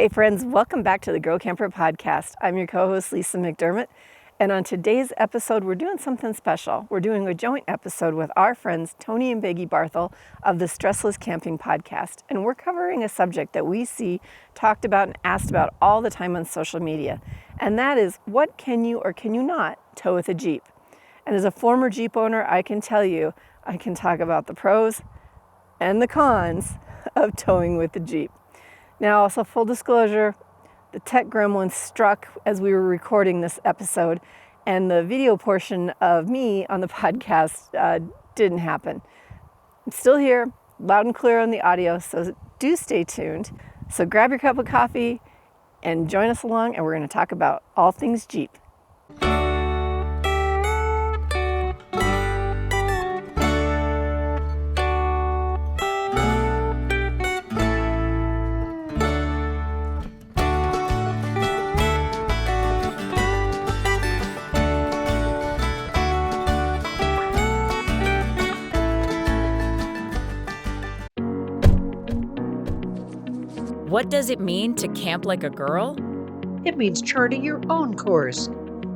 Hey friends, welcome back to the Girl Camper Podcast. I'm your co-host Lesa McDermott, and on today's episode we're doing something special. We're doing a joint episode with our friends Tony and Peggy Barthel of the StressLess Camping Podcast, and we're covering a subject that we see talked about and asked about all the time on social media, and that is, what can you or can you not tow with a Jeep? And as a former Jeep owner, I can tell you, I can talk about the pros and the cons of towing with the Jeep. Now, also full disclosure, the tech gremlin struck as we were recording this episode, and the video portion of me on the podcast didn't happen. I'm still here, loud and clear on the audio, so do stay tuned. So grab your cup of coffee and join us along, and we're going to talk about all things Jeep. What does it mean to camp like a girl? It means charting your own course.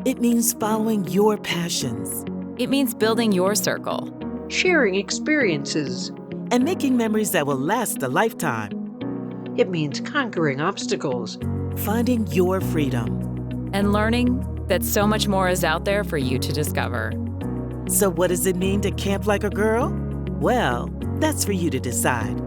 It means following your passions. It means building your circle. Sharing experiences. And making memories that will last a lifetime. It means conquering obstacles. Finding your freedom. And learning that so much more is out there for you to discover. So what does it mean to camp like a girl? Well, that's for you to decide.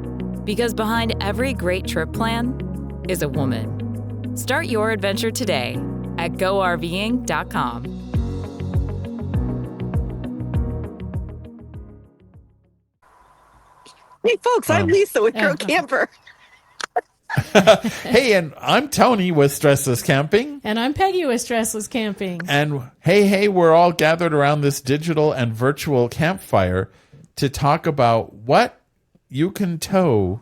Because behind every great trip plan is a woman. Start your adventure today at GoRVing.com. Hey folks, I'm Lesa with Girl Camper. Hey, and I'm Tony with StressLess Camping. And I'm Peggy with StressLess Camping. And hey, we're all gathered around this digital and virtual campfire to talk about what you can tow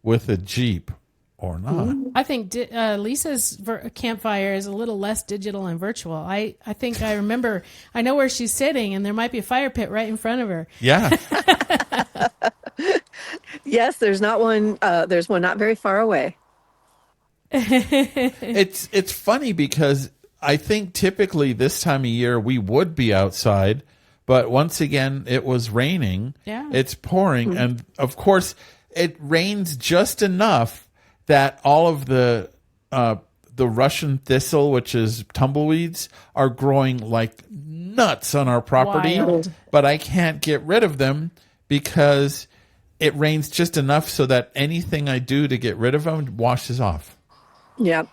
with a Jeep or not. I think Lisa's campfire is a little less digital and virtual. I think I remember, I know where she's sitting, and there might be a fire pit right in front of her. Yeah. Yes, there's one not very far away. It's funny because I think typically this time of year we would be outside, but once again it was raining. Yeah. It's pouring, and of course it rains just enough that all of the Russian thistle, which is tumbleweeds, are growing like nuts on our property. Wild. But I can't get rid of them because it rains just enough so that anything I do to get rid of them washes off. Yep.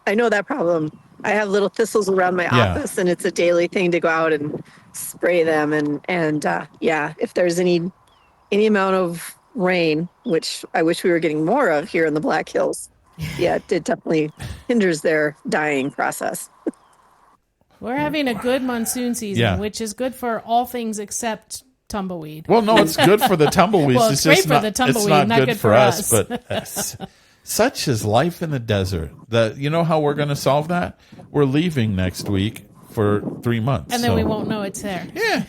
I know that problem. I have little thistles around my office, and it's a daily thing to go out and spray them. And if there's any amount of rain, which I wish we were getting more of here in the Black Hills, it definitely hinders their dying process. We're having a good monsoon season, which is good for all things except tumbleweed. Well, no, it's good for the tumbleweeds. Well, it's great for the tumbleweed, it's not good for us. But such is life in the desert. You know how we're going to solve that? We're leaving next week for 3 months. And then we won't know it's there. Yeah,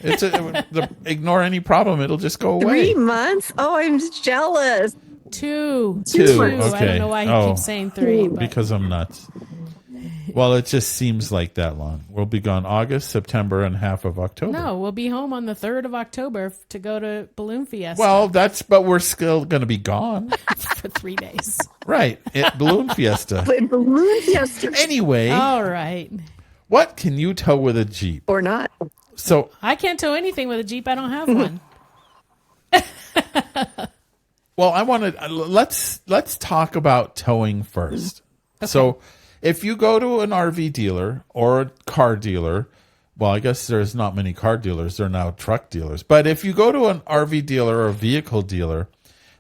ignore any problem. It'll just go away. 3 months? Oh, I'm jealous. Two. Okay. I don't know why he keeps saying 3. But. Because I'm nuts. Well, it just seems like that long. We'll be gone August, September, and half of October. No, we'll be home on the 3rd of October to go to Balloon Fiesta. Well, but we're still going to be gone. For 3 days. Right. Balloon Fiesta. Balloon Fiesta. Anyway. All right. What can you tow with a Jeep? Or not. So I can't tow anything with a Jeep. I don't have one. Well, I want to let's talk about towing first. Okay. So if you go to an RV dealer or a car dealer, well, I guess there's not many car dealers. They're now truck dealers. But if you go to an RV dealer or a vehicle dealer,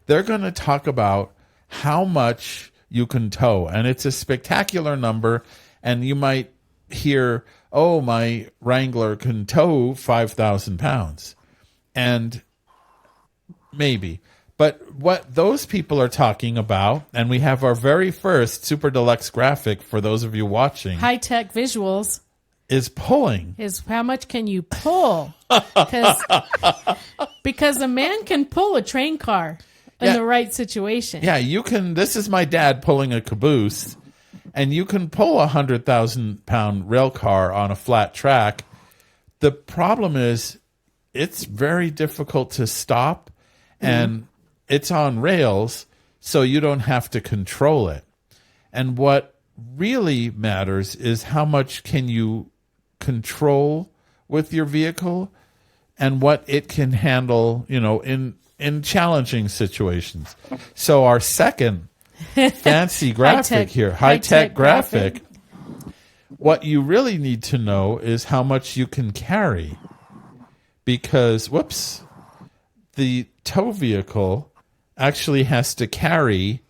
they're going to talk about how much you can tow. And it's a spectacular number. And you might hear, oh, my Wrangler can tow 5,000 pounds. And maybe. But what those people are talking about, and we have our very first Super Deluxe graphic for those of you watching. High-tech visuals. Is pulling. Is how much can you pull? Because a man can pull a train car. in the right situation. Yeah, you can. This is my dad pulling a caboose, and you can pull a 100,000-pound rail car on a flat track. The problem is it's very difficult to stop, and it's on rails, so you don't have to control it. And what really matters is how much can you control with your vehicle and what it can handle, in challenging situations. So our second fancy graphic here, high-tech graphic, what you really need to know is how much you can carry. Because, the tow vehicle actually has to carry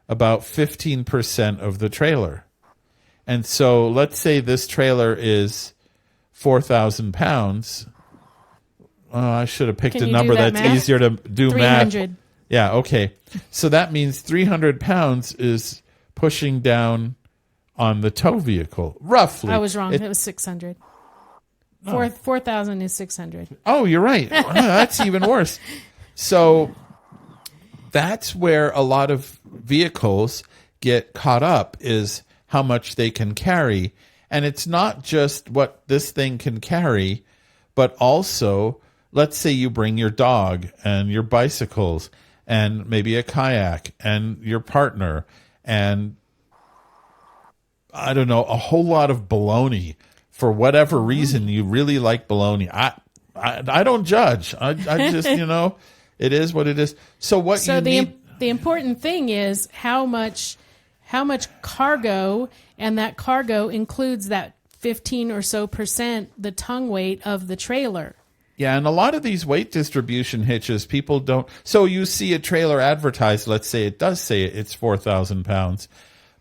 about 15% of the trailer. And so let's say this trailer is 4,000 pounds. I should have picked a number that's math? easier to do 300. math. Yeah, okay. So that means 300 pounds is pushing down on the tow vehicle, roughly. I was wrong. It was 600. 4,000 is 600. Oh, you're right. That's even worse. So that's where a lot of vehicles get caught up, is how much they can carry. And it's not just what this thing can carry, but also, let's say you bring your dog and your bicycles and maybe a kayak and your partner and, I don't know, a whole lot of baloney. For whatever reason, you really like baloney. I don't judge. I just, it is what it is. So the important thing is how much cargo, and that cargo includes that 15 or so percent, the tongue weight of the trailer. Yeah, and a lot of these weight distribution hitches, people don't. So you see a trailer advertised, let's say it does say it's 4,000 pounds,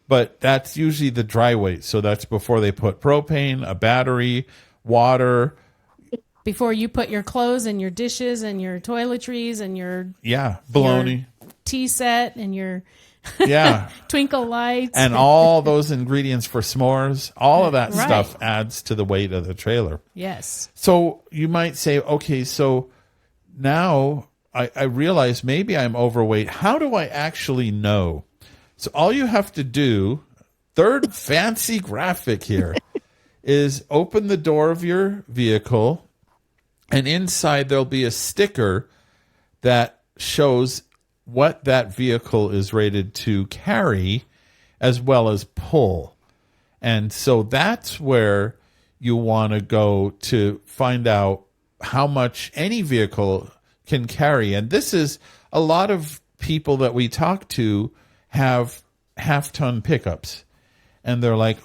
but that's usually the dry weight. So that's before they put propane, a battery, water. Before you put your clothes and your dishes and your toiletries and your baloney, your tea set and your twinkle lights and all those ingredients for s'mores, all of that stuff adds to the weight of the trailer. Yes. So you might say, okay, so now I realize maybe I'm overweight. How do I actually know? So all you have to do, third fancy graphic here, is open the door of your vehicle, and inside there'll be a sticker that shows what that vehicle is rated to carry as well as pull. And so that's where you want to go to find out how much any vehicle can carry. And this is a lot of people that we talk to have half-ton pickups. And they're like,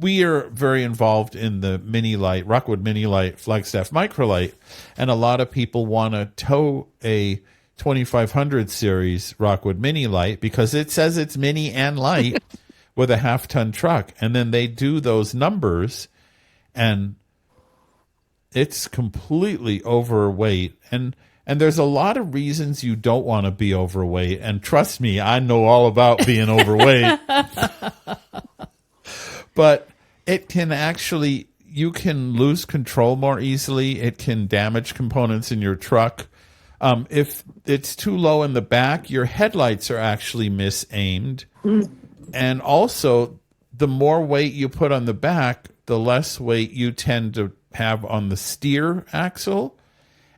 we are very involved in the Mini Light, Rockwood Mini Light, Flagstaff Microlight. And a lot of people want to tow a 2500 series Rockwood Mini Light because it says it's mini and light with a half-ton truck. And then they do those numbers, and it's completely overweight. And there's a lot of reasons you don't want to be overweight. And trust me, I know all about being overweight. But it can actually, you can lose control more easily. It can damage components in your truck. If it's too low in the back, your headlights are actually misaimed. And also, the more weight you put on the back, the less weight you tend to have on the steer axle.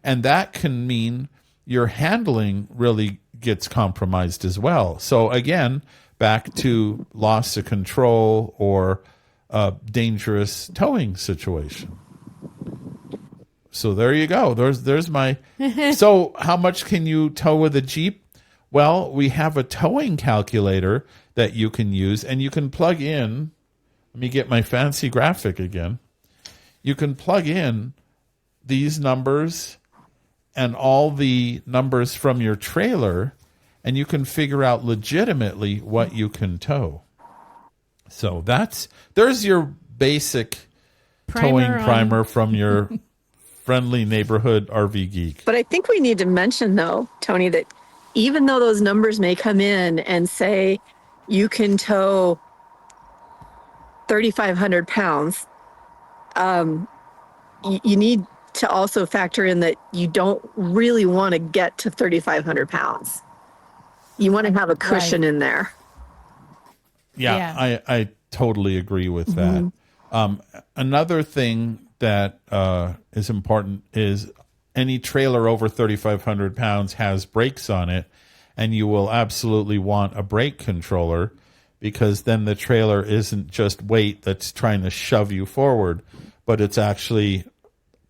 And that can mean your handling really gets compromised as well. So again, back to loss of control or a dangerous towing situation. So there you go. There's my. So how much can you tow with a Jeep? Well, we have a towing calculator that you can use, and you can plug in. Let me get my fancy graphic again. You can plug in these numbers and all the numbers from your trailer, and you can figure out legitimately what you can tow. So there's your basic towing primer from your friendly neighborhood RV geek. But I think we need to mention, though, Tony, that even though those numbers may come in and say you can tow 3,500 pounds, you need to also factor in that you don't really want to get to 3,500 pounds. You want to have a cushion in there. Yeah. I totally agree with that. Another thing that is important is any trailer over 3,500 pounds has brakes on it, and you will absolutely want a brake controller, because then the trailer isn't just weight that's trying to shove you forward, but it's actually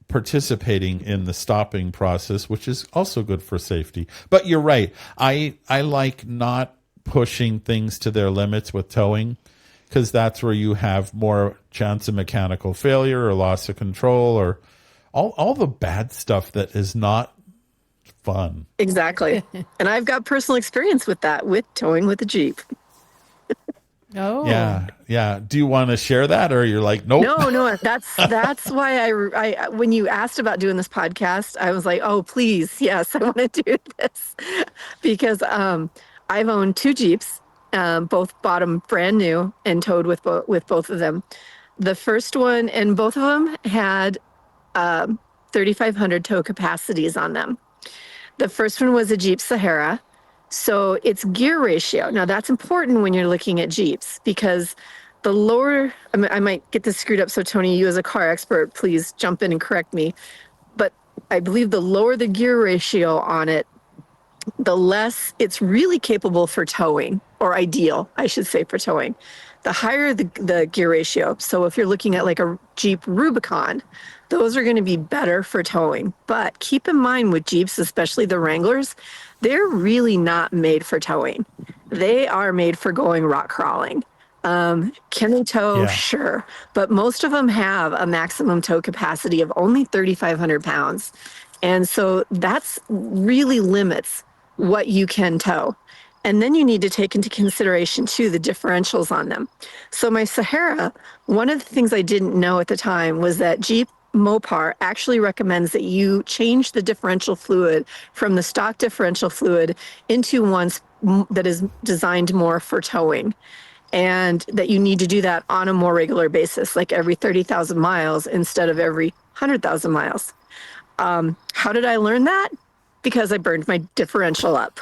participating in the stopping process, which is also good for safety. But you're right. I like not pushing things to their limits with towing, because that's where you have more chance of mechanical failure or loss of control or all the bad stuff that is not fun. Exactly. And I've got personal experience with that, with towing with a Jeep. Oh. Yeah. Do you want to share that, or you're like, nope? No. That's why I when you asked about doing this podcast, I was like, oh, please, yes, I want to do this, because I've owned 2 Jeeps, both bought them brand new and towed with both of them. The first one, and both of them had 3,500 tow capacities on them. The first one was a Jeep Sahara. So its gear ratio, now that's important when you're looking at Jeeps, because the lower, I might get this screwed up, so Tony, you as a car expert, please jump in and correct me. But I believe the lower the gear ratio on it, the less it's really capable for towing, or ideal, I should say, for towing. The higher the gear ratio, so if you're looking at like a Jeep Rubicon, those are going to be better for towing. But keep in mind with Jeeps, especially the Wranglers, they're really not made for towing. They are made for going rock crawling. Can they tow? Yeah. Sure. But most of them have a maximum tow capacity of only 3,500 pounds. And so that's really limits what you can tow. And then you need to take into consideration, too, the differentials on them. So my Sahara, one of the things I didn't know at the time was that Jeep Mopar actually recommends that you change the differential fluid from the stock differential fluid into one that is designed more for towing. And that you need to do that on a more regular basis, like every 30,000 miles instead of every 100,000 miles. How did I learn that? Because I burned my differential up.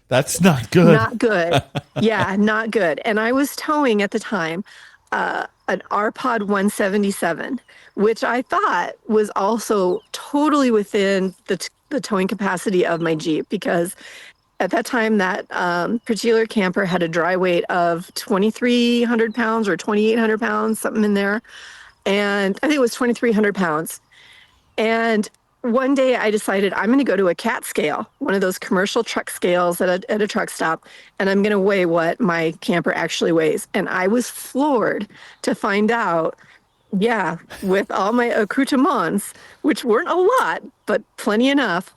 That's not good. Not good. Yeah, not good. And I was towing at the time an RPod 177, which I thought was also totally within the towing capacity of my Jeep, because at that time that particular camper had a dry weight of 2,300 pounds or 2,800 pounds, something in there. And I think it was 2,300 pounds. And one day I decided I'm going to go to a CAT scale, one of those commercial truck scales at a truck stop, and I'm going to weigh what my camper actually weighs. And I was floored to find out, yeah, with all my accoutrements, which weren't a lot, but plenty enough,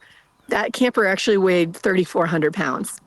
that camper actually weighed 3,400 pounds.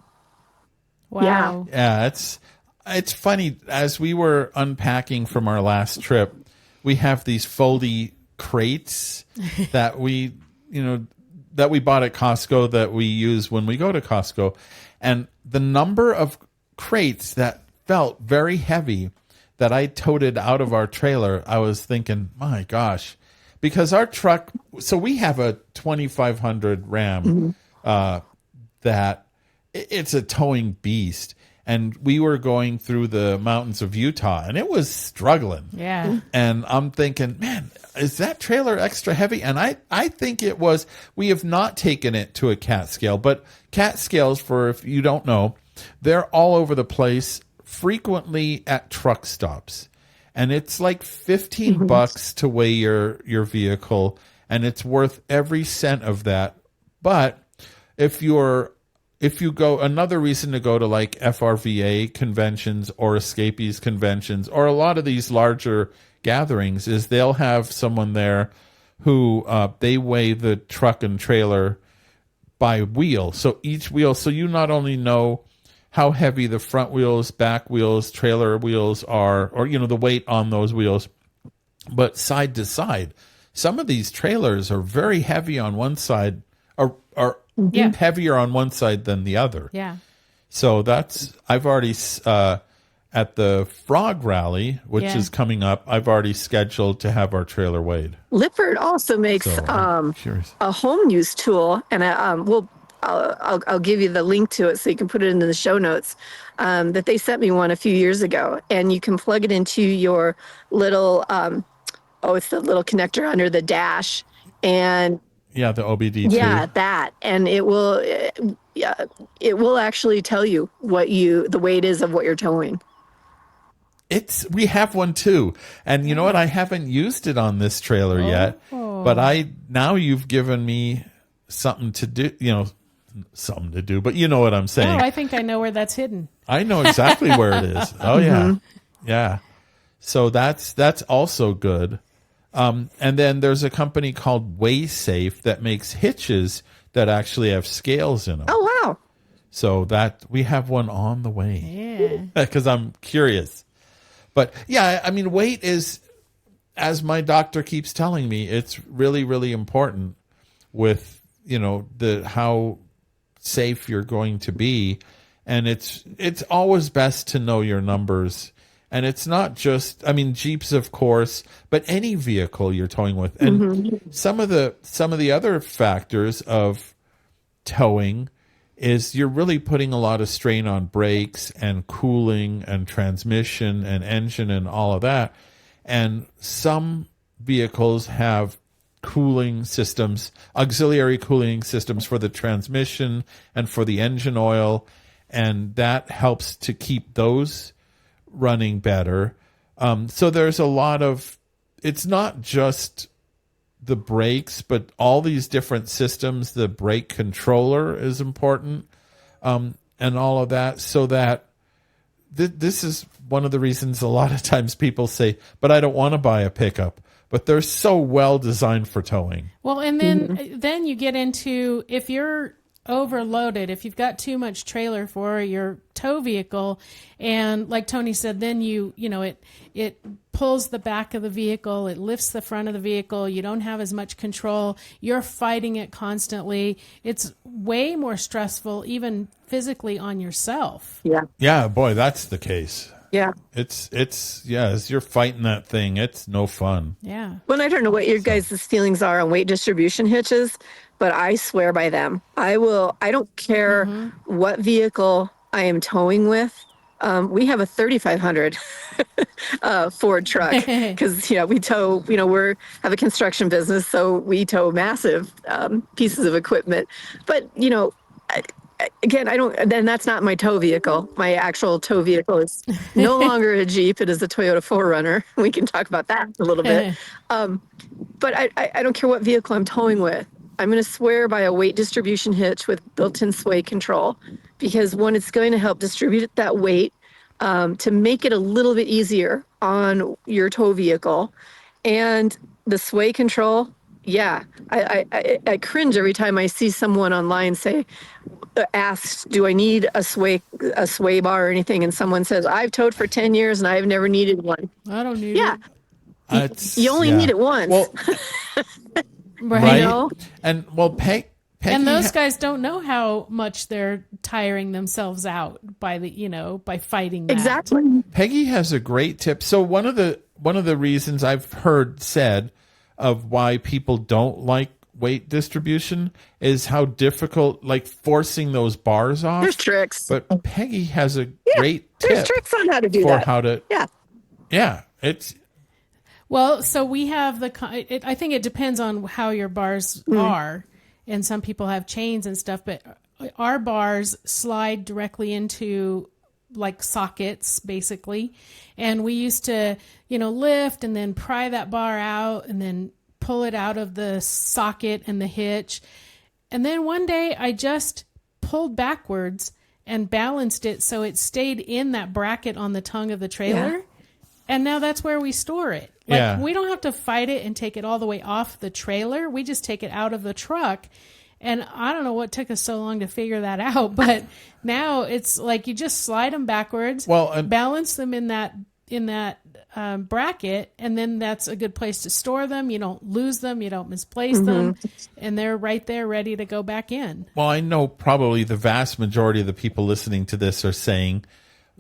Wow. Yeah, it's funny. As we were unpacking from our last trip, we have these foldy crates that we bought at Costco that we use when we go to Costco. And the number of crates that felt very heavy that I toted out of our trailer, I was thinking, my gosh, because our truck, so we have a 2,500 Ram that it's a towing beast. And we were going through the mountains of Utah, and it was struggling. Yeah. And I'm thinking, man, is that trailer extra heavy? And I think it was. We have not taken it to a CAT scale, but CAT scales, for if you don't know, they're all over the place, frequently at truck stops. And it's like $15 to weigh your vehicle, and it's worth every cent of that. But if you go, another reason to go to like FRVA conventions or escapees conventions or a lot of these larger gatherings is they'll have someone there who they weigh the truck and trailer by wheel. So each wheel, so you not only know how heavy the front wheels, back wheels, trailer wheels are, or, the weight on those wheels, but side to side. Some of these trailers are very heavy on one side, are heavier on one side than the other. Yeah. So I've already at the Frog Rally, which Yeah. is coming up. I've already scheduled to have our trailer weighed. Lippert also makes So I'm curious. a home use tool, and I'll give you the link to it so you can put it into the show notes. That they sent me one a few years ago, and you can plug it into your little it's the little connector under the dash, and Yeah, the OBD2. yeah, that, and it will actually tell you the weight is of what you're towing. We have one too. And you know what? I haven't used it on this trailer yet, but now you've given me something to do, but you know what I'm saying. Oh, I think I know where that's hidden. I know exactly where it is. Oh yeah. Yeah. So that's also good. And then there's a company called WaySafe that makes hitches that actually have scales in them. Oh, wow. So that we have one on the way. Yeah. Because I'm curious. But yeah, I mean, weight is, as my doctor keeps telling me, it's really, really important with, how safe you're going to be. And it's always best to know your numbers. And it's not just, Jeeps, of course, but any vehicle you're towing with. And some of the other factors of towing is you're really putting a lot of strain on brakes and cooling and transmission and engine and all of that. And some vehicles have cooling systems, auxiliary cooling systems for the transmission and for the engine oil. And that helps to keep those running better. So there's a lot of, it's not just the brakes, but all these different systems. The brake controller is important, and all of that. So that this is one of the reasons a lot of times people say, but I don't want to buy a pickup. But they're so well designed for towing. Well, and then you get into, if you're overloaded, if you've got too much trailer for your tow vehicle, and like Tony said, then it pulls the back of the vehicle, it lifts the front of the vehicle, you don't have as much control, you're fighting it constantly. It's way more stressful, even physically, on yourself. Yeah, boy, that's the case. Yeah. It's as you're fighting that thing, it's no fun. Yeah. Well, I don't know what your guys' feelings are on weight distribution hitches, but I swear by them. I don't care what vehicle I am towing with. We have a 3,500 Ford truck because, we tow, have a construction business, so we tow massive pieces of equipment. But, again, then that's not my tow vehicle. My actual tow vehicle is no longer a Jeep. It is a Toyota 4Runner. We can talk about that a little bit. But I don't care what vehicle I'm towing with. I'm going to swear by a weight distribution hitch with built-in sway control, because one, it's going to help distribute that weight to make it a little bit easier on your tow vehicle. And the sway control, yeah, I cringe every time I see someone online asks, do I need a sway bar or anything? And someone says, I've towed for 10 years and I've never needed one. I don't need it. You only need it once. Well, Right. And Peggy, and those guys don't know how much they're tiring themselves out by by fighting that. Exactly. Peggy has a great tip. So one of the reasons I've heard said of why people don't like weight distribution is how difficult, like forcing those bars off. There's tricks. But Peggy has a great tip. There's tricks on how to do for that. how to. Yeah. It's. Well, so we have I think it depends on how your bars are, and some people have chains and stuff, but our bars slide directly into like sockets, basically. And we used to, lift and then pry that bar out and then pull it out of the socket and the hitch. And then one day I just pulled backwards and balanced it so it stayed in that bracket on the tongue of the trailer. Yeah. And now that's where we store it. We don't have to fight it and take it all the way off the trailer. We just take it out of the truck. And I don't know what took us so long to figure that out, but now it's like you just slide them backwards, balance them in that bracket, and then that's a good place to store them. You don't lose them, you don't misplace them, and they're right there ready to go back in. Well, I know probably the vast majority of the people listening to this are saying,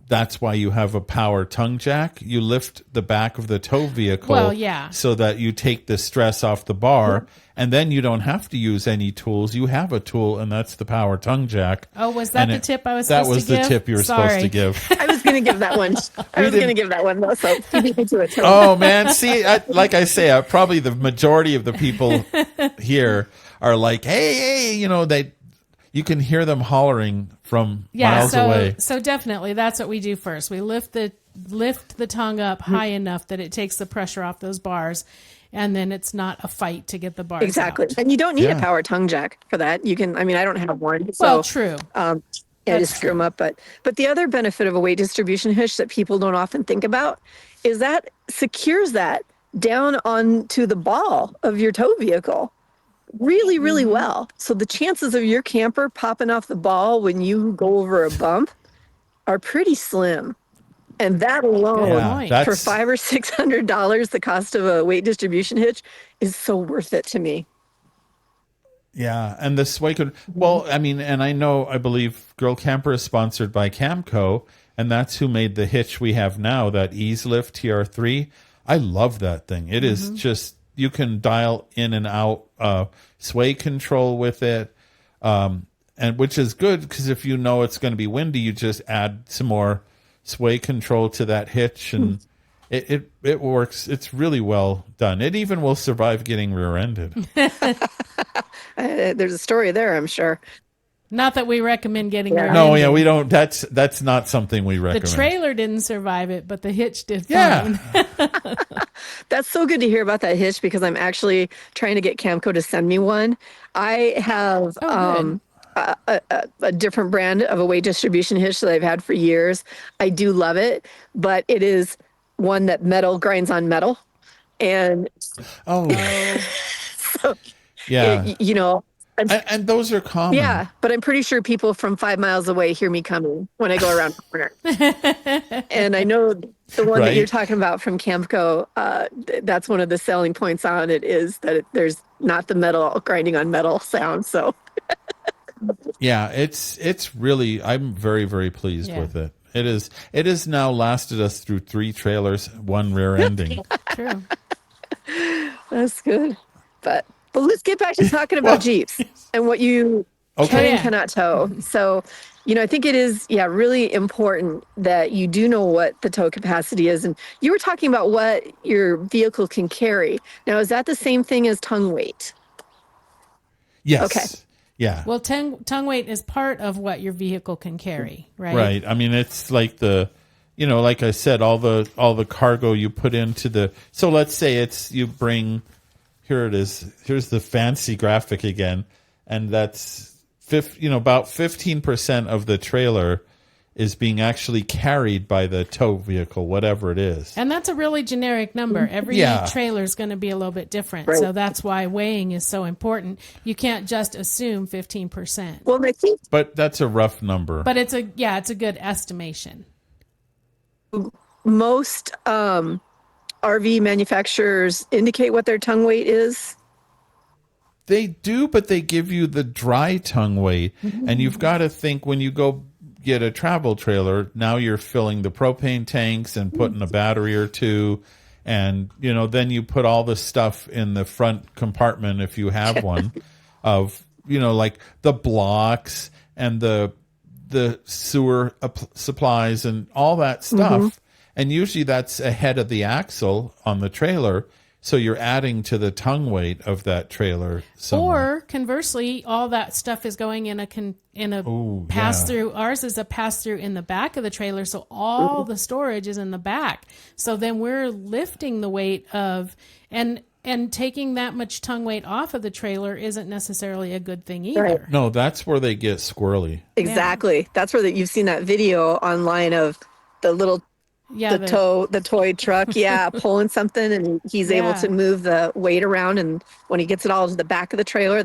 that's why you have a power tongue jack. You lift the back of the tow vehicle Well, yeah. so that you take the stress off the bar, and then you don't have to use any tools. You have a tool, and that's the power tongue jack. Oh, was that And the tip I was supposed to give? That was the tip you were supposed to give. I was going to give that one. I was going to give that one, though, so you beat me to it. Oh, man. See, like I say, probably the majority of the people here are like, hey, you can hear them hollering from miles away. So definitely that's what we do first. We lift the tongue up high enough that it takes the pressure off those bars, and then it's not a fight to get the bars Exactly. out. And you don't need a power tongue jack for that. You can, I don't have one. So, Well, true. Just screw them up. But the other benefit of a weight distribution hitch that people don't often think about is that secures that down onto the ball of your tow vehicle really, really well. So the chances of your camper popping off the ball when you go over a bump are pretty slim. And that alone, for $500 or $600, the cost of a weight distribution hitch is so worth it to me. Yeah, and the sway could. Well, and I believe Girl Camper is sponsored by Camco, and that's who made the hitch we have now, that Ease Lift TR3. I love that thing. It is just, you can dial in and out sway control with it, and which is good because if you know it's going to be windy, you just add some more sway control to that hitch, and it works. It's really well done. It even will survive getting rear-ended. There's a story there, I'm sure. Not that we recommend getting rear-ended. No, yeah, we don't. That's not something we recommend. The trailer didn't survive it, but the hitch did fine. That's so good to hear about that hitch because I'm actually trying to get Camco to send me one. I have a different brand of a weight distribution hitch that I've had for years. I do love it, but it is one that metal grinds on metal. And so, and those are common. Yeah, but I'm pretty sure people from 5 miles away hear me coming when I go around the corner. And I know the one that you're talking about from Camco, that's one of the selling points on it is that there's not the metal grinding on metal sound. So yeah, it's really, I'm very, very pleased with it. It has now lasted us through 3 trailers, 1 rear ending. True. That's good. But let's get back to talking about Jeeps and what you can and cannot tow. So, I think it is, really important that you do know what the tow capacity is. And you were talking about what your vehicle can carry. Now, is that the same thing as tongue weight? Yes. Okay. Yeah. Well, tongue weight is part of what your vehicle can carry, right? Right. It's like like I said, all the cargo you put into the. So let's say you bring. Here it is. Here's the fancy graphic again, and that's about 15% of the trailer is being actually carried by the tow vehicle, whatever it is. And that's a really generic number. Every trailer is going to be a little bit different, so that's why weighing is so important. You can't just assume 15%. Well, I think, but that's a rough number. But it's a good estimation. Most RV manufacturers indicate what their tongue weight is. They do, but they give you the dry tongue weight. And you've got to think when you go get a travel trailer, now you're filling the propane tanks and putting a battery or two. And, then you put all the stuff in the front compartment if you have one of, like the blocks and the sewer supplies and all that stuff. And usually that's ahead of the axle on the trailer. So you're adding to the tongue weight of that trailer somewhere. Or conversely, all that stuff is going in a pass-through. Ours is a pass-through in the back of the trailer, so all the storage is in the back. So then we're lifting the weight of and taking that much tongue weight off of the trailer isn't necessarily a good thing either. Right. No, that's where they get squirrely. Exactly. Yeah. That's where you've seen that video online of the little the toy truck, pulling something, and he's able to move the weight around, and when he gets it all to the back of the trailer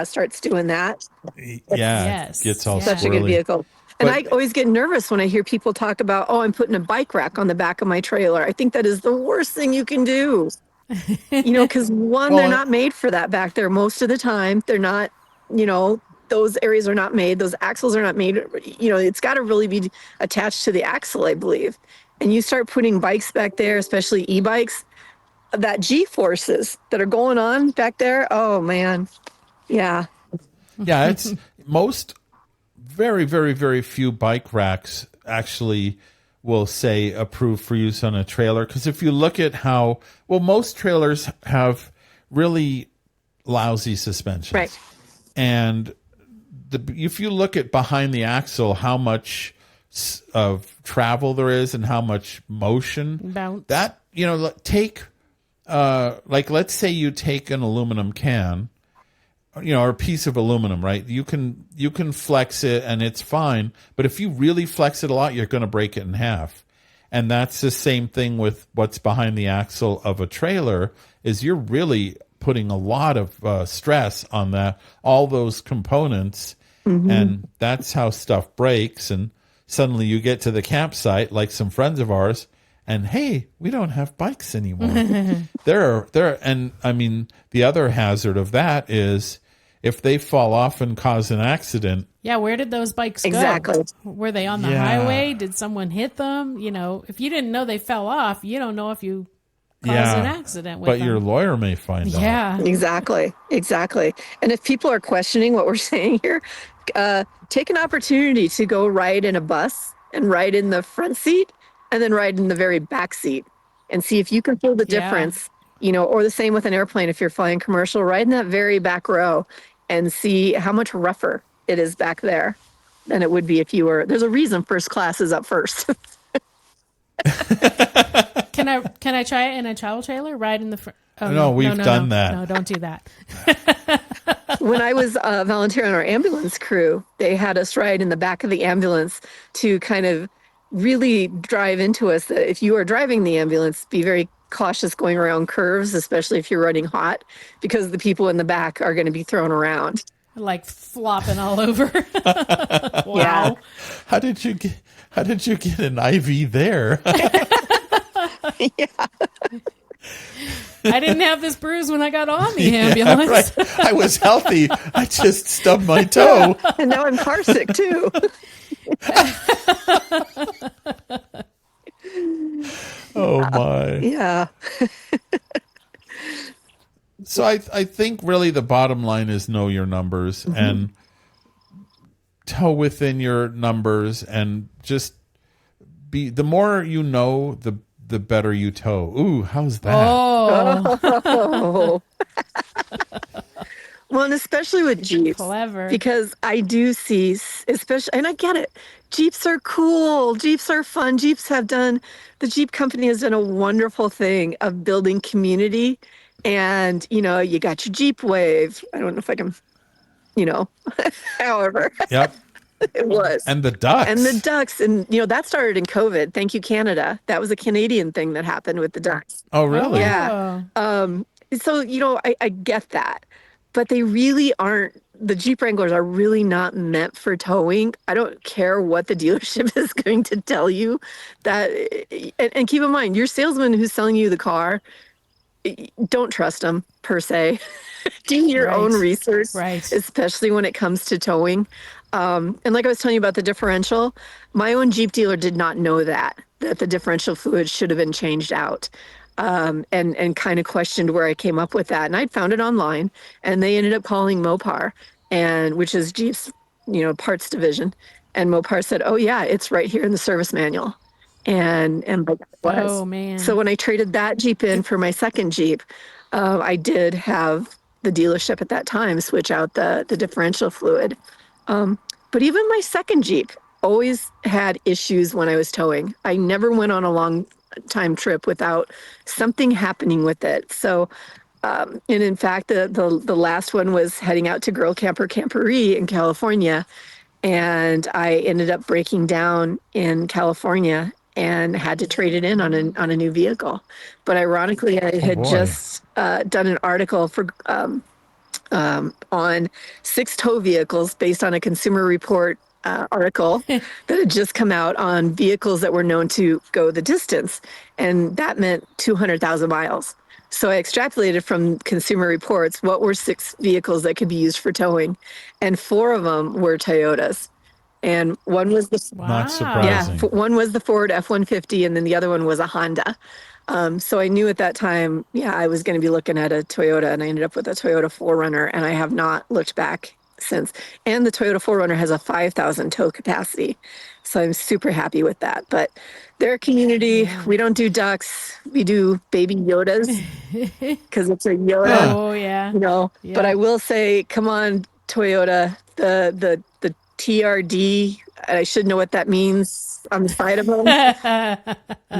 starts doing that. Gets all such squirrely. A good vehicle. And I always get nervous when I hear people talk about, I'm putting a bike rack on the back of my trailer. I think that is the worst thing you can do. Because they're not made for that back there most of the time. They're not, the those areas are not made. Those axles are not made. It's got to really be attached to the axle, I believe. And you start putting bikes back there, especially e-bikes, that G-forces that are going on back there. Oh man. Yeah. Yeah, it's most very, very, very few bike racks actually will say approved for use on a trailer. Because if you look at how, most trailers have really lousy suspension. Right. And if you look at behind the axle, how much of travel there is and how much motion, Bounce. that, take, let's say you take an aluminum can, or a piece of aluminum, right? You can flex it and it's fine. But if you really flex it a lot, you're going to break it in half. And that's the same thing with what's behind the axle of a trailer, is you're really putting a lot of stress on all those components. Mm-hmm. And that's how stuff breaks. And suddenly you get to the campsite, like some friends of ours, and hey, we don't have bikes anymore. And I mean, the other hazard of that is if they fall off and cause an accident. Yeah, where did those bikes go? Exactly. Were they on the highway? Did someone hit them? If you didn't know they fell off, you don't know if you caused an accident with them. But your lawyer may find out. Yeah. Exactly. And if people are questioning what we're saying here, take an opportunity to go ride in a bus and ride in the front seat and then ride in the very back seat and see if you can feel the difference, or the same with an airplane. If you're flying commercial, ride in that very back row and see how much rougher it is back there than it would be if you were. There's a reason first class is up first. Can I try it in a travel trailer? Ride in the front? Oh, no, we've done that. No, don't do that. When I was volunteering on our ambulance crew, they had us ride in the back of the ambulance to kind of really drive into us that if you are driving the ambulance, be very cautious going around curves, especially if you're running hot, because the people in the back are going to be thrown around. Like flopping all over. Wow. Yeah. How did you get an IV there? Yeah. I didn't have this bruise when I got on the ambulance. Yeah, right. I was healthy. I just stubbed my toe. And now I'm car sick too. Oh my. Yeah. So I think really the bottom line is know your numbers and toe within your numbers, and just the more you know, the better you toe. Ooh, how's that? Oh. Well, and especially with Jeeps. Clever. Because I do see, especially, and I get it, Jeeps are cool. Jeeps are fun. The Jeep company has done a wonderful thing of building community. And, you got your Jeep Wave. I don't know if I can, however. Yep. It was. And the ducks. And, that started in COVID. Thank you, Canada. That was a Canadian thing that happened with the ducks. Oh, really? Yeah. So, I get that. But they really aren't, the Jeep Wranglers are really not meant for towing. I don't care what the dealership is going to tell you that. And keep in mind, your salesman who's selling you the car, don't trust them per se. Do your own research, especially when it comes to towing. And like I was telling you about the differential, my own Jeep dealer did not know that the differential fluid should have been changed out. And kind of questioned where I came up with that. And I'd found it online, and they ended up calling Mopar, which is Jeep's, parts division. And Mopar said, "Oh yeah, it's right here in the service manual." And like it was. Oh man. So when I traded that Jeep in for my second Jeep, I did have the dealership at that time switch out the differential fluid. But even my second Jeep always had issues when I was towing. I never went on a long time trip without something happening with it. So, and in fact, the last one was heading out to Girl Camper Camporee in California, and I ended up breaking down in California and had to trade it in on a new vehicle. But ironically, I had just done an article for on 6 tow vehicles based on a Consumer Report article that had just come out on vehicles that were known to go the distance, and that meant 200,000 miles. So I extrapolated from Consumer Reports what were 6 vehicles that could be used for towing, and 4 of them were Toyotas. And one was the Not surprising. one was the Ford F-150, and then the other one was a Honda. So I knew at that time, I was going to be looking at a Toyota, and I ended up with a Toyota 4Runner, and I have not looked back since. And the Toyota 4Runner has a 5,000 tow capacity. So I'm super happy with that. But their community, we don't do ducks. We do baby Yodas because it's a Yoda. Oh, yeah. But I will say, come on, Toyota, the TRD, I should know what that means on the side of them.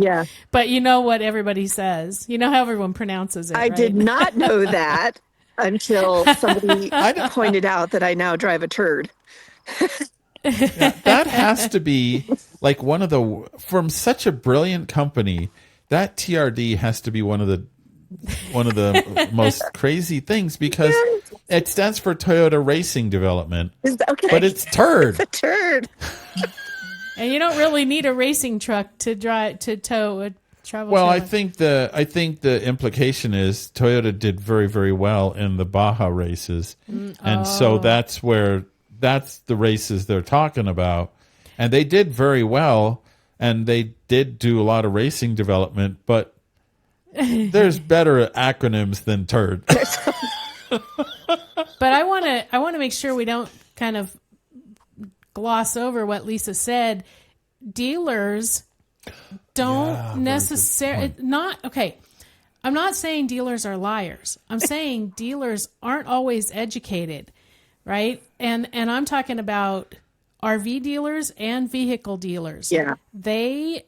Yeah. But you know what everybody says. You know how everyone pronounces it, I right? did not know that until somebody pointed out that I now drive a turd. That has to be like from such a brilliant company, that TRD has to be one of the most crazy things, because it stands for Toyota Racing Development. Okay. But it's turd. It's a turd. And you don't really need a racing truck to tow a travel Well, trailer. I think the implication is Toyota did very, very well in the Baja races. And so that's the races they're talking about. And they did very well, and they did do a lot of racing development, but there's better acronyms than turd. But I want to make sure we don't kind of gloss over what Lesa said. Dealers don't necessarily I'm not saying dealers are liars. I'm saying dealers aren't always educated, right? And I'm talking about RV dealers and vehicle dealers. Yeah. They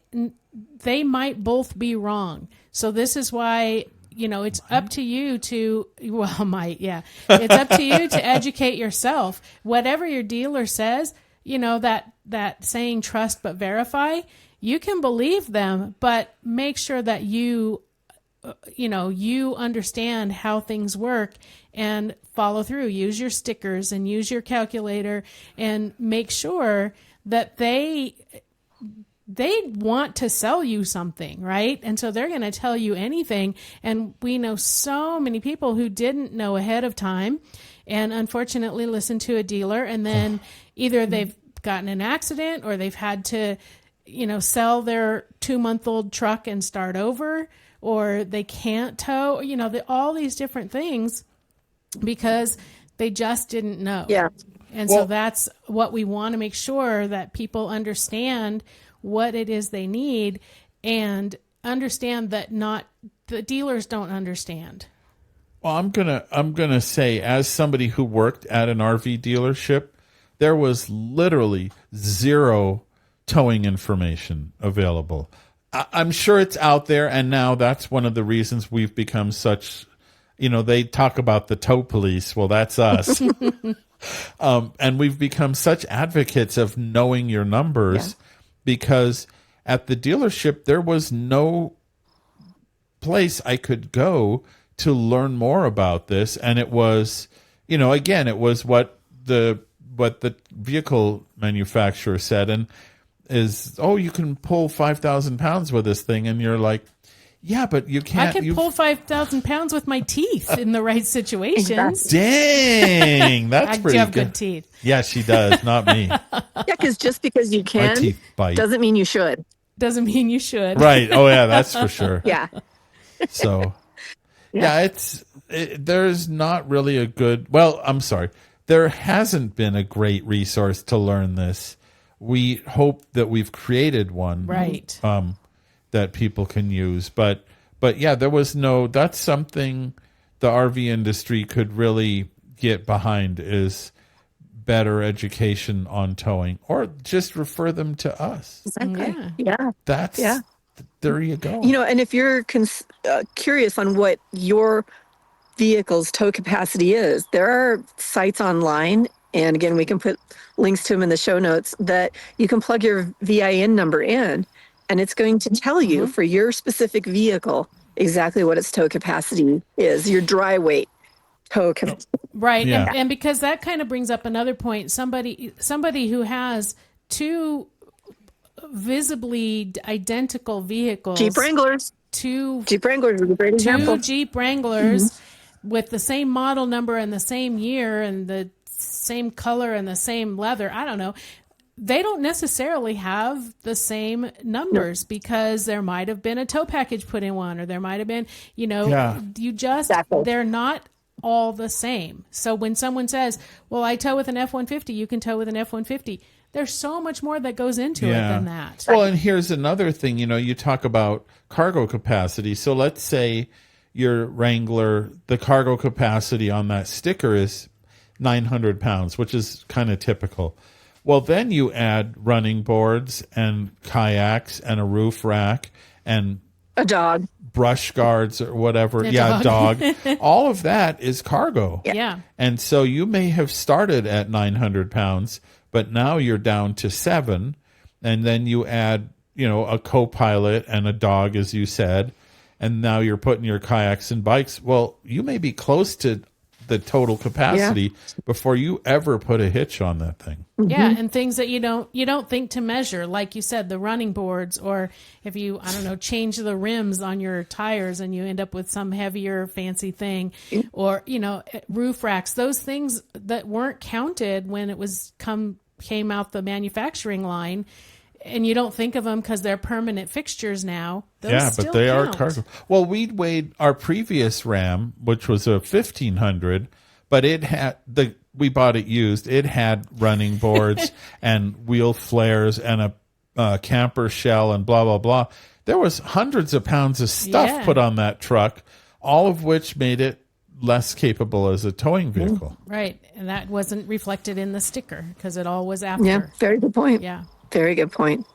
might both be wrong. So this is why, it's up to you to, it's up to you to educate yourself. Whatever your dealer says, that saying trust but verify, you can believe them, but make sure that you understand how things work and follow through. Use your stickers and use your calculator and make sure that they want to sell you something, right? And so they're going to tell you anything. And we know so many people who didn't know ahead of time and unfortunately listened to a dealer, and then either they've gotten an accident or they've had to, sell their 2-month-old truck and start over, or they can't tow, all these different things because they just didn't know. Yeah. And so that's what we want to make sure that people understand what it is they need, and understand that not the dealers don't understand. Well, I'm gonna say, as somebody who worked at an RV dealership, there was literally zero towing information available. I'm sure it's out there, and now that's one of the reasons we've become such, they talk about the tow police. Well, that's us. And we've become such advocates of knowing your numbers, because at the dealership, there was no place I could go to learn more about this. And it was, again, it was what the vehicle manufacturer said, and you can pull 5,000 pounds with this thing. And you're like, yeah, but you can't. I can pull 5,000 pounds with my teeth in the right situations. Dang, that's pretty I have good. good teeth. Yeah, she does, not me. Yeah, because just because you My can teeth bite. doesn't mean you should. Doesn't mean you should. Right. Oh, yeah, that's for sure. Yeah. So, there's not really a good, I'm sorry. There hasn't been a great resource to learn this. We hope that we've created one. Right. That people can use. But yeah, that's something the RV industry could really get behind, is better education on towing, or just refer them to us. Exactly. Yeah. There you go. And if you're curious on what your vehicle's tow capacity is, there are sites online, and again, we can put links to them in the show notes, that you can plug your VIN number in, and it's going to tell you for your specific vehicle exactly what its tow capacity is, your dry weight. tow capacity. Right. Yeah. And because that kind of brings up another point. Somebody who has two visibly identical vehicles. Jeep Wranglers. Two Jeep Wranglers is a great example. Jeep Wranglers with the same model number and the same year and the same color and the same leather. I don't know. They don't necessarily have the same numbers because there might have been a tow package put in one, or there might have been, they're not all the same. So when someone says, well, I tow with an F-150, you can tow with an F-150. There's so much more that goes into it than that. Well, and here's another thing, you talk about cargo capacity. So let's say your Wrangler, the cargo capacity on that sticker is 900 pounds, which is kind of typical. Well, then you add running boards and kayaks and a roof rack and a dog, brush guards or whatever. A dog. All of that is cargo. Yeah. And so you may have started at 900 pounds, but now you're down to 7. And then you add, a co-pilot and a dog, as you said. And now you're putting your kayaks and bikes. Well, you may be close to the total capacity before you ever put a hitch on that thing. Yeah, and things that you don't think to measure, like you said, the running boards, or if you change the rims on your tires and you end up with some heavier fancy thing, or roof racks, those things that weren't counted when it came out the manufacturing line. And you don't think of them because they're permanent fixtures now. Those but they are cargo. Well, we weighed our previous Ram, which was a 1500, but it had we bought it used. It had running boards and wheel flares and a camper shell and blah blah blah. There was hundreds of pounds of stuff put on that truck, all of which made it less capable as a towing vehicle. Right, and that wasn't reflected in the sticker because it all was after. Yeah, very good point. Yeah. Very good point.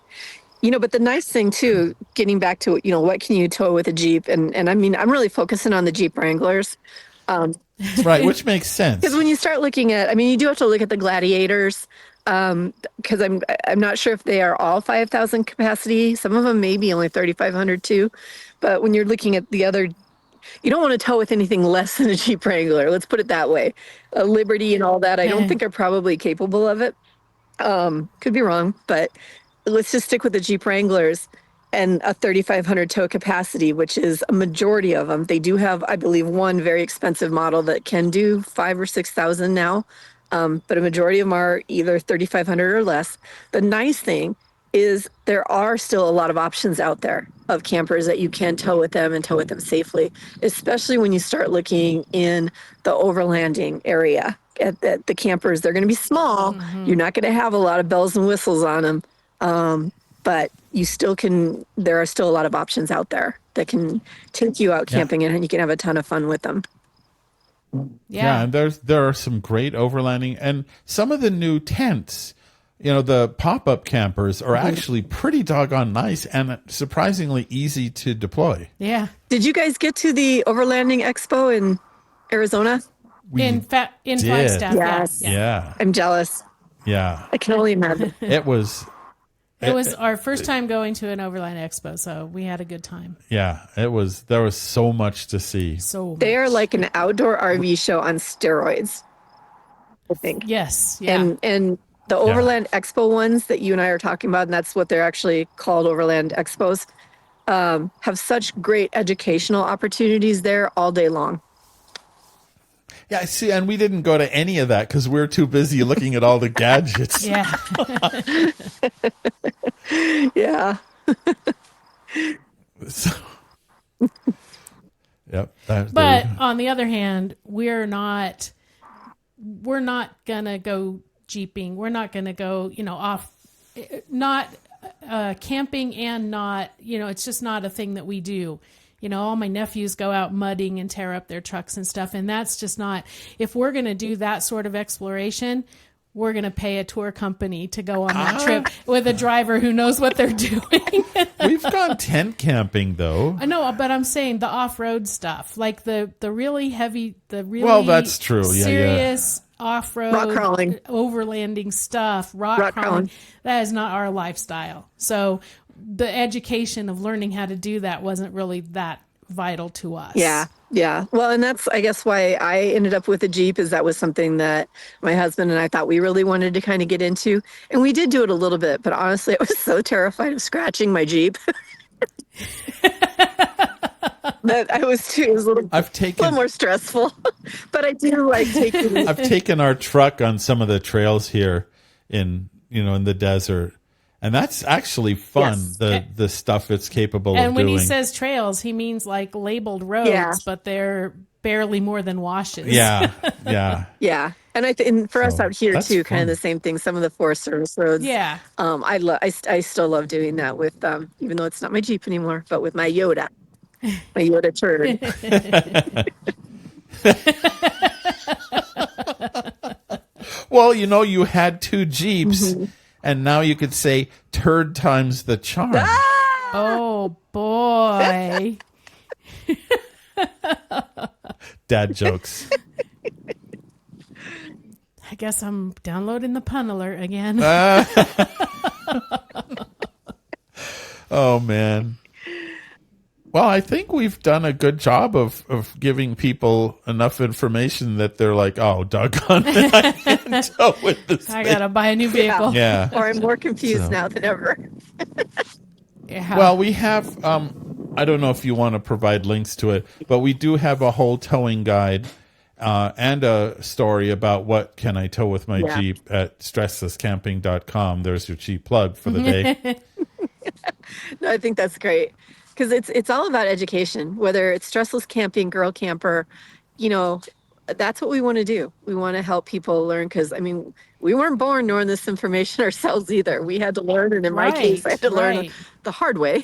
But the nice thing too, getting back to, what can you tow with a Jeep? And I mean, I'm really focusing on the Jeep Wranglers. Right, which makes sense. Because when you start looking at, you do have to look at the Gladiators, because I'm not sure if they are all 5,000 capacity. Some of them may be only 3,500 too. But when you're looking at the other, you don't want to tow with anything less than a Jeep Wrangler. Let's put it that way. Liberty and all that, I don't think are probably capable of it. Could be wrong, but let's just stick with the Jeep Wranglers and a 3,500 tow capacity, which is a majority of them. They do have, I believe, one very expensive model that can do 5,000 or 6,000 now, but a majority of them are either 3,500 or less. The nice thing is there are still a lot of options out there of campers that you can tow with them and tow with them safely, especially when you start looking in the overlanding area. At the campers, they're going to be small. You're not going to have a lot of bells and whistles on them, but you still can. There are still a lot of options out there that can take you out camping, and you can have a ton of fun with them. Yeah, and there are some great overlanding, and some of the new tents. The pop-up campers are actually pretty doggone nice and surprisingly easy to deploy. Yeah. Did you guys get to the Overlanding Expo in Arizona? In Flagstaff. Yes. Yeah. I'm jealous. Yeah. I can only imagine. It was our first time going to an Overland Expo, so we had a good time. Yeah, there was so much to see. They are like an outdoor RV show on steroids, I think. Yes. Yeah. And the Overland Expo ones that you and I are talking about, and that's what they're actually called, Overland Expos, have such great educational opportunities there all day long. Yeah, see, and we didn't go to any of that because we were too busy looking at all the gadgets. Yeah. Yeah. So, yep. But on the other hand, we're not gonna go jeeping. We're not gonna go, off, not camping, and not, it's just not a thing that we do. All my nephews go out mudding and tear up their trucks and stuff. And that's just not, if we're going to do that sort of exploration, we're going to pay a tour company to go on that trip with a driver who knows what they're doing. We've gone tent camping, though. I know, but I'm saying the off-road stuff, like the really heavy, well, that's true. Serious off-road, rock crawling, overlanding stuff, rock crawling. That is not our lifestyle. So the education of learning how to do that wasn't really that vital to us. Yeah. Yeah. Well, and that's, I guess, why I ended up with a Jeep, is that was something that my husband and I thought we really wanted to kind of get into. And we did do it a little bit, but honestly, I was so terrified of scratching my Jeep that it was a little more stressful. But I do like taking it. I've taken our truck on some of the trails here in the desert. And that's actually fun, Yes. the stuff it's capable of And when doing. he says trails, he means like labeled roads, Yeah. but they're barely more than washes. Yeah, yeah. Yeah. And and for us So, out here that's too, kind of fun. the same thing. Some of the Forest Service roads. Yeah. I still love doing that with, even though it's not my Jeep anymore, but with my Yoda turd. Well, you had 2 Jeeps, and now you could say turd times the charm. Oh, boy. Dad jokes. I guess I'm downloading the pun alert again. Oh, man. Well, I think we've done a good job of giving people enough information that they're like, oh, doggone it, I can't deal with this I thing. got to buy a new vehicle. Yeah. Or I'm more confused now than ever. Yeah. Well, we have, I don't know if you want to provide links to it, but we do have a whole towing guide and a story about what can I tow with my Jeep at stresslesscamping.com. There's your cheap plug for the day. No, I think that's great. Because it's all about education, whether it's stressless camping, girl camper, that's what we want to do. We want to help people learn, because, we weren't born knowing this information ourselves either. We had to learn, and in my case, I had to learn the hard way.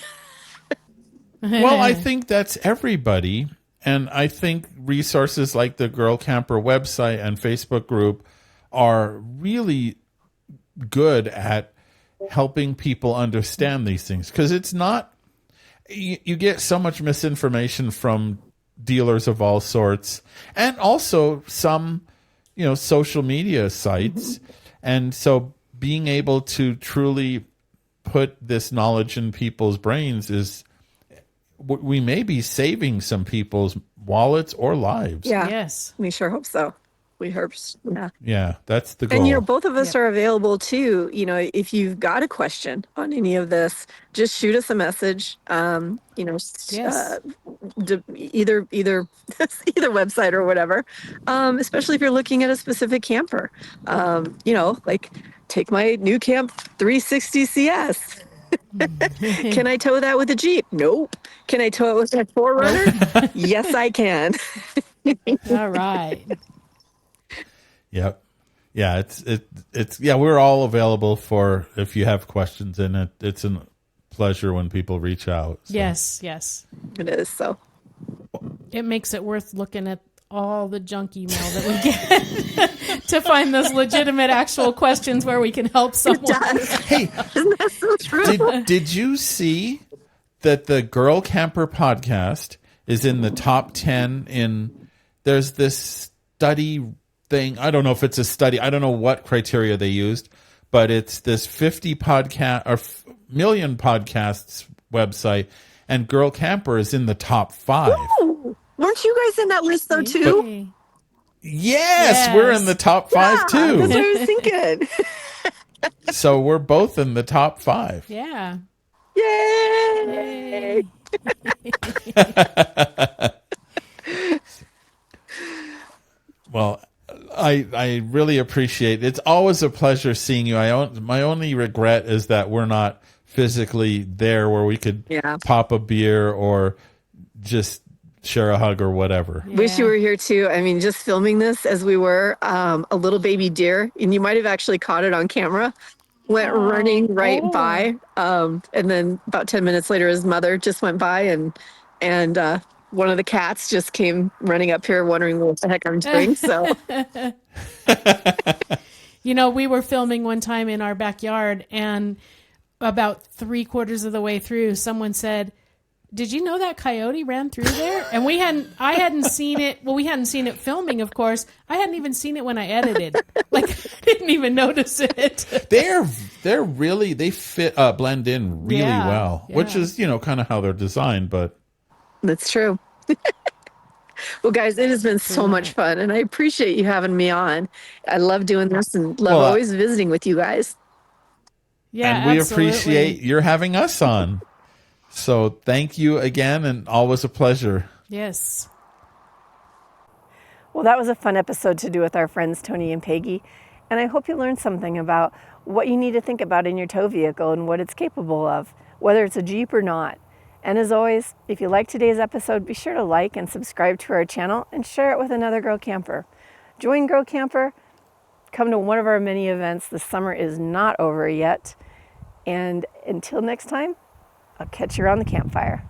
Well, I think that's everybody. And I think resources like the Girl Camper website and Facebook group are really good at helping people understand these things. Because it's not, you get so much misinformation from dealers of all sorts, and also some, social media sites. And so being able to truly put this knowledge in people's brains is, we may be saving some people's wallets or lives. Yeah. Yes. We sure hope so. We hope, yeah. Yeah, that's the goal. And, both of us are available too. If you've got a question on any of this, just shoot us a message. Yes. Either website or whatever. Especially if you're looking at a specific camper. Like take my new Camp 360 CS. Can I tow that with a Jeep? Nope. Can I tow it with a 4Runner? Yes, I can. All right. Yep. Yeah, it's we're all available for if you have questions, and it's a pleasure when people reach out. So. Yes. It is so. It makes it worth looking at all the junk email that we get to find those legitimate, actual questions where we can help someone. Hey, Isn't that so true? did you see that the Girl Camper podcast is in the top 10 there's this study thing. I don't know if it's a study. I don't know what criteria they used, but it's this 50 podcast or million podcasts website, and Girl Camper is in the top 5. Ooh, weren't you guys in that list though too? Hey. Yes, we're in the top 5 That's too. what I was thinking. So we're both in the top 5. Yeah. Yay! Well, I really appreciate it. It's always a pleasure seeing you. My only regret is that we're not physically there where we could pop a beer or just share a hug or whatever. Wish you were here too. Just filming this as we were, a little baby deer, and you might have actually caught it on camera, went running right by. And then about 10 minutes later, his mother just went by, and one of the cats just came running up here wondering what the heck I'm doing. So, We were filming one time in our backyard, and about 3/4 of the way through, someone said, "Did you know that coyote ran through there?" And I hadn't seen it. Well, we hadn't seen it filming, of course. I hadn't even seen it when I edited. I didn't even notice it. They're really, they fit blend in really well, which is kind of how they're designed. But That's true. Well, guys, it has been so much fun, and I appreciate you having me on. I love doing this and love Well, always visiting with you guys. Yeah, and we absolutely. appreciate your having us on. So thank you again, and always a pleasure. Yes. Well, that was a fun episode to do with our friends Tony and Peggy, and I hope you learned something about what you need to think about in your tow vehicle and what it's capable of, whether it's a Jeep or not. And as always, if you like today's episode, be sure to like and subscribe to our channel and share it with another Girl Camper. Join Girl Camper. Come to one of our many events. The summer is not over yet. And until next time, I'll catch you around the campfire.